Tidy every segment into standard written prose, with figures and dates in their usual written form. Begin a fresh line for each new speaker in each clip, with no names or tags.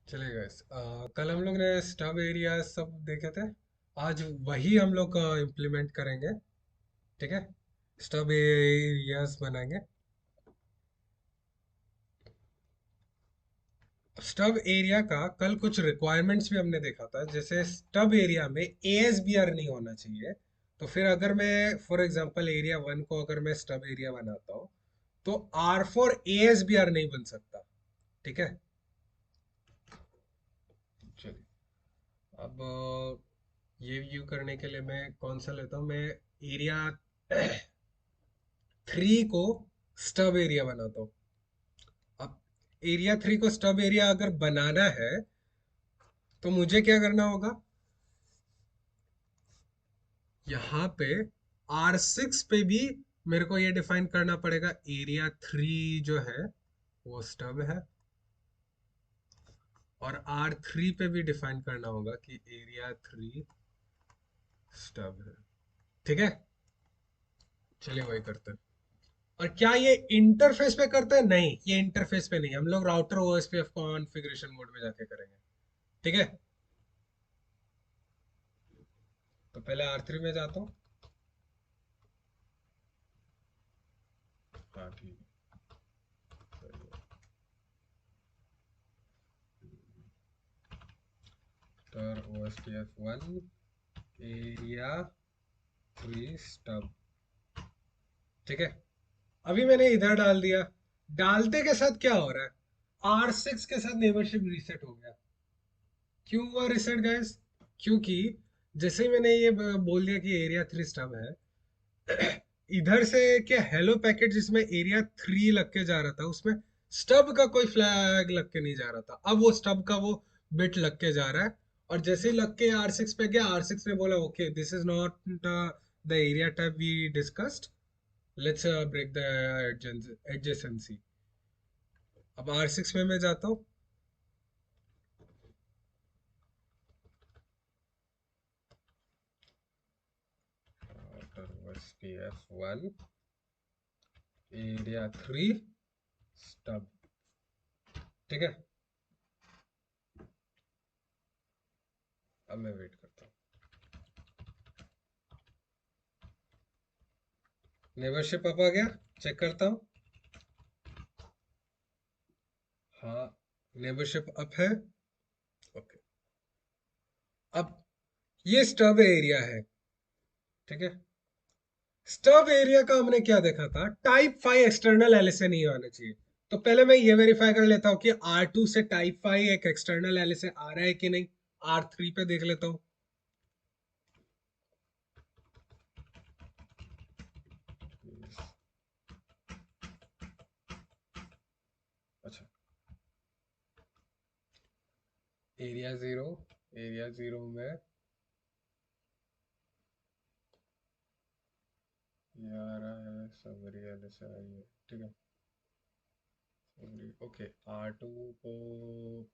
चलिए गाइस, कल हम लोग ने स्टब एरिया सब देखे थे। आज वही हम लोग इम्प्लीमेंट करेंगे। ठीक है, स्टब एरियाज बनाएंगे। स्टब एरिया का कल कुछ रिक्वायरमेंट्स भी हमने देखा था, जैसे स्टब एरिया में एएसबीआर नहीं होना चाहिए। तो फिर अगर मैं फॉर एग्जांपल एरिया वन को अगर मैं स्टब एरिया बनाता हूँ तो आर फोर एएसबीआर नहीं बन सकता। ठीक है, चलिए। अब ये व्यू करने के लिए मैं कौन सा लेता हूँ? मैं एरिया थ्री को स्टब एरिया बनाता हूँ। अब एरिया थ्री को स्टब एरिया अगर बनाना है तो मुझे क्या करना होगा? यहाँ पे आर सिक्स पे भी मेरे को ये डिफाइन करना पड़ेगा, एरिया थ्री जो है वो स्टब है। और आर थ्री पे भी डिफाइन करना होगा कि एरिया थ्री स्टब है। ठीक है, चलिए वही करते हैं। और क्या ये इंटरफेस पे करते हैं? नहीं, ये इंटरफेस पे नहीं, हम लोग राउटर ओएसपीएफ कॉन्फ़िगरेशन मोड में जाके करेंगे। ठीक है, तो पहले आर थ्री में जाता हूँ। हाँ ठीक है, तर OSPF one area three stub. ठीक है, अभी मैंने इधर डाल दिया। डालते के साथ क्या हो रहा है? आर सिक्स के साथ नेबरशिप रीसेट हो गया। क्यों हुआ रीसेट गाइस? क्योंकि जैसे ही मैंने ये बोल दिया कि एरिया थ्री स्टब है, इधर से क्या हेलो पैकेट जिसमें एरिया थ्री लग के जा रहा था उसमें स्टब का कोई फ्लैग लग के नहीं जा रहा था। अब वो स्टब का वो बिट लग के जा रहा है। और जैसे ही लग के आर सिक्स पे गया, आर सिक्स ने बोला okay this is not the area type we discussed, let's break the adjacency. अब आर सिक्स में मैं जाता हूँ। S P F one area three stub. ठीक है, अब मैं वेट करता हूँ। नेबरशिप अप आ गया, चेक करता हूँ। हाँ, नेबरशिप अप है। ओके, अब ये स्टब एरिया है। ठीक है, स्टब एरिया का हमने क्या देखा था? टाइप फाइव एक्सटर्नल एलएसए नहीं आना चाहिए। तो पहले मैं ये वेरीफाई कर लेता हूँ कि आर टू से टाइप फाइव एक एक्सटर्नल एलएसए आ रहा है कि नहीं। आर थ्री पे देख लेता हूँ। अच्छा, एरिया जीरो, एरिया जीरो में ये आ रहा है समरी एलएसए आई है। ठीक है, ओके। आर टू को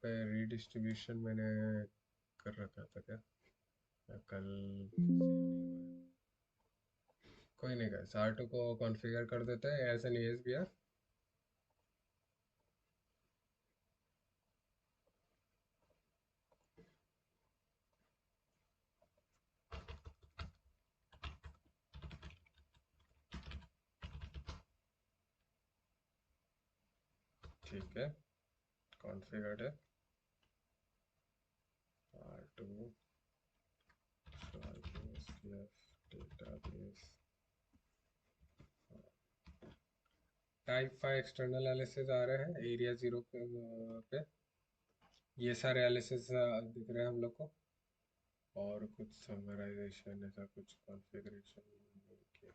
पे रीडिस्ट्रीब्यूशन मैंने कर रखा था क्या, या कल सेव नहीं हुआ है? कोई नहीं गाइस, आर टू को कॉन्फ़िगर कर देते हैं एज एन एएसबीआर। ठीक है, कॉन्फ़िगर्ड है। R two ASPF database type five external analysis आ रहे हैं एरिया जीरो पे। ये सारे एनालिसिस दिख रहे हैं हम लोग को। और कुछ समराइजेशन ऐसा कुछ कॉन्फ़िगरेशन नहीं किया।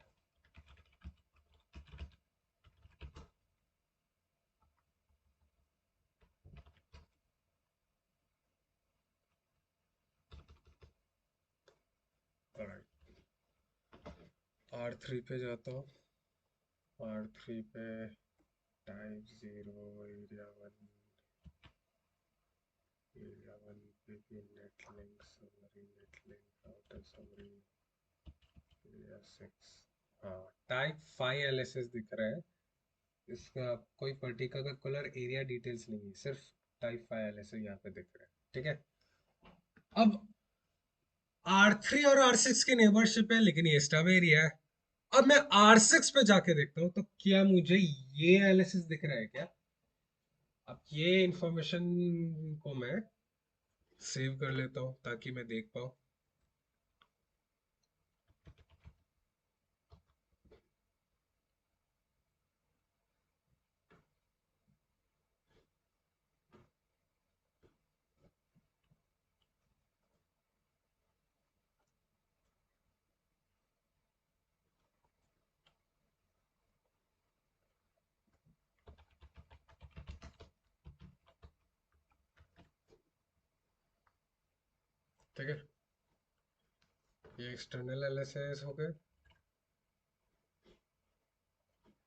ऑलराइट, आर थ्री पे जाता हूँ। आर थ्री पे टाइप जीरो एरिया वन पे भी net link summary, net link router summary, area six. हाँ, टाइप फाइव एलएसएस दिख रहा है। इसका कोई पर्टिकुलर एरिया डिटेल्स नहीं है, सिर्फ टाइप 5 एलएसए यहाँ पे दिख रहे हैं। ठीक है, अब R3 और R6 की नेबरशिप है, लेकिन ये स्टब एरिया है। अब मैं R6 पे जाके देखता हूँ तो क्या मुझे ये एलएसएस दिख रहा है क्या? अब ये इंफॉर्मेशन को मैं सेव कर लेता हूँ ताकि मैं देख पाऊँ। ठीक है, ये एक्सटर्नल एलएसएस हो गए।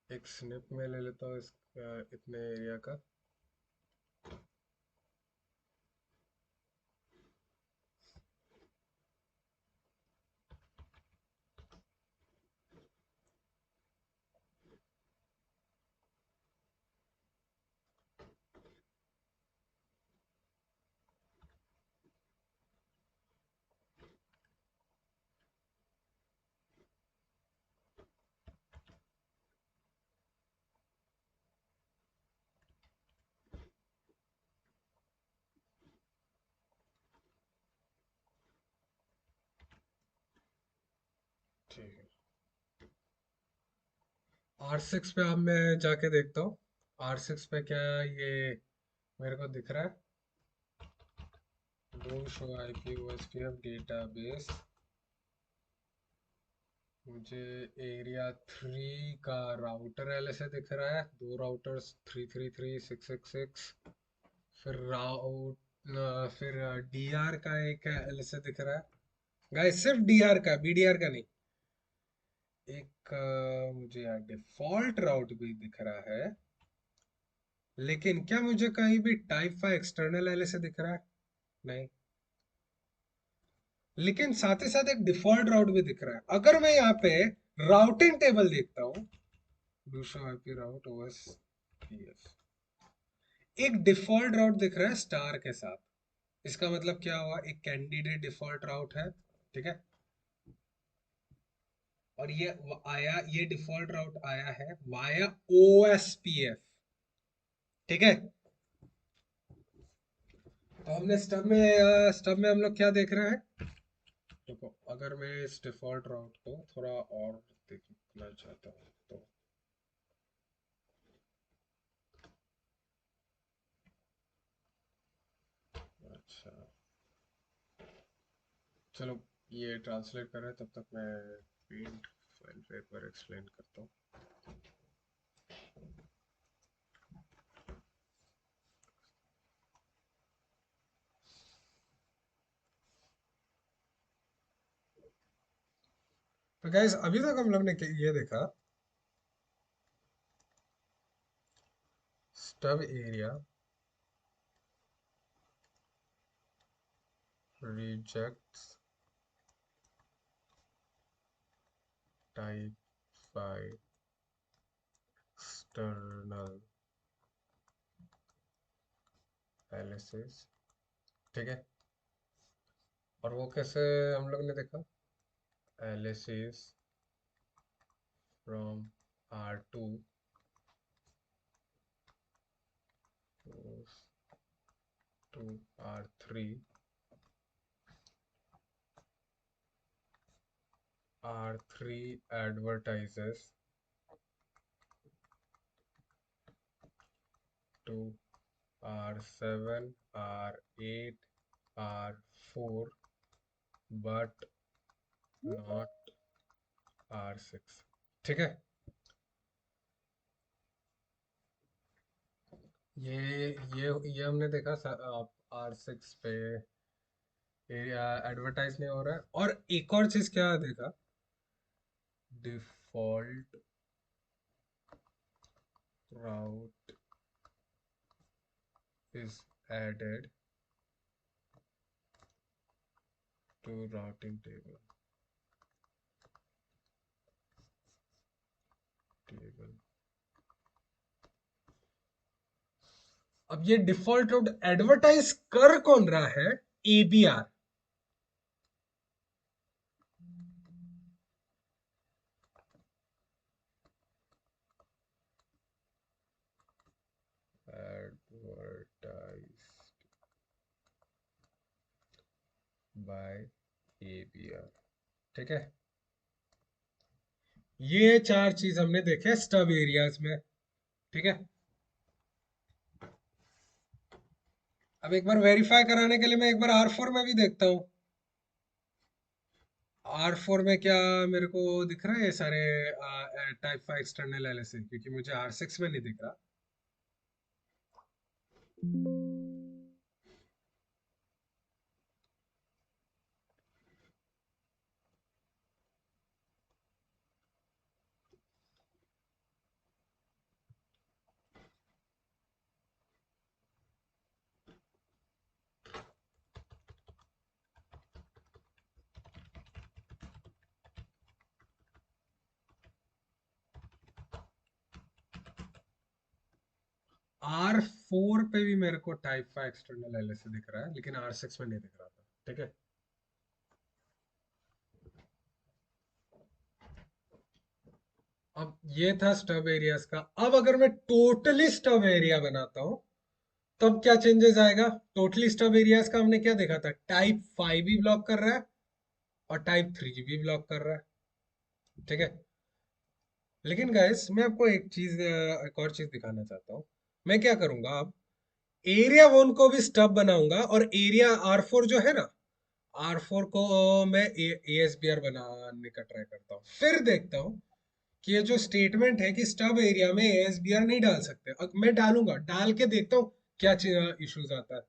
एक स्निप में ले लेता हूँ इसका, इतने एरिया का। ठीक है, R6 पे अब मैं जाके देखता हूँ। R6 पे क्या ये मेरे को दिख रहा है? Do show IP OSPF database. मुझे एरिया 3 का राउटर एलएसए दिख रहा है, दो राउटर्स 333 666। फिर फिर डीआर का एक एलएसए दिख रहा है। गाइस सिर्फ डीआर का, बीडीआर का नहीं। एक मुझे यहाँ डिफॉल्ट राउट भी दिख रहा है, लेकिन क्या मुझे कहीं भी टाइप 5 एक्सटर्नल एलएसए दिख रहा है? नहीं। लेकिन साथ ही साथ एक डिफॉल्ट राउट भी दिख रहा है। अगर मैं यहाँ पे राउटिंग टेबल देखता हूँ, दूसरा आईपी राउट ओएस पीएफ, एक डिफॉल्ट राउट दिख रहा है स्टार के साथ। इसका मतलब क्या हुआ? एक कैंडिडेट डिफॉल्ट राउट है। ठीक है, और ये आया, ये डिफॉल्ट राउट आया है वाया ओएसपीएफ। ठीक है, तो हमने स्टब में हम लोग क्या देख रहे हैं? देखो, अगर मैं इस डिफॉल्ट राउट को थोड़ा और देखना चाहता हूँ तो अच्छा, चलो ये ट्रांसलेट कर रहे हैं, तब तक मैं पेंट फाइल पे एक बार एक्सप्लेन करता हूँ। तो गाइस अभी तक हम लोग ने ये देखा, stub area rejects type 5 external analysis. ठीक है, और वो कैसे हम लोग ने देखा? Analysis from R2 to R3, R3 advertises to R7, R8, R4, but not R6। ठीक है, ये ये हमने देखा R6 पे एडवर्टाइज नहीं हो रहा है। और एक और चीज क्या देखा? Default route is added to routing table। अब ये डिफॉल्ट रूट एडवर्टाइज कर कौन रहा है? एबीआर। Advertise by ABR. ठीक है, ये चार चीज हमने देखे स्टब एरियाज में। ठीक है, अब एक बार वेरीफाई कराने के लिए मैं एक बार आर फोर में भी देखता हूँ। आर फोर में क्या मेरे को दिख रहा है ये सारे टाइप फाइव एक्सटर्नल एलएसए, क्योंकि मुझे आर सिक्स में नहीं दिख रहा। आर फोर पे भी मेरे को टाइप फाइव एक्सटर्नल एलएसए दिख रहा है, लेकिन आर सिक्स में नहीं दिख रहा था। ठीक है, अब ये था स्टब एरियाज का। अब अगर मैं टोटली स्टब एरिया बनाता हूँ तब क्या चेंजेस आएगा? टोटली स्टब एरियाज का हमने क्या देखा था? टाइप फाइव भी ब्लॉक कर रहा है और टाइप थ्री भी ब्लॉक कर रहा है। ठीक है, लेकिन गाइस मैं आपको एक चीज, एक और चीज दिखाना चाहता हूँ। मैं क्या करूंगा अब, एरिया वन को भी स्टब बनाऊंगा और एरिया आर फोर जो है ना, आर फोर को मैं ए एस बी आर बनाने का ट्राई करता हूँ। फिर देखता हूँ कि ये जो स्टेटमेंट है कि स्टब एरिया में एस बी आर नहीं डाल सकते, अब मैं डालूंगा, डाल के देखता हूँ क्या इश्यूज आता है।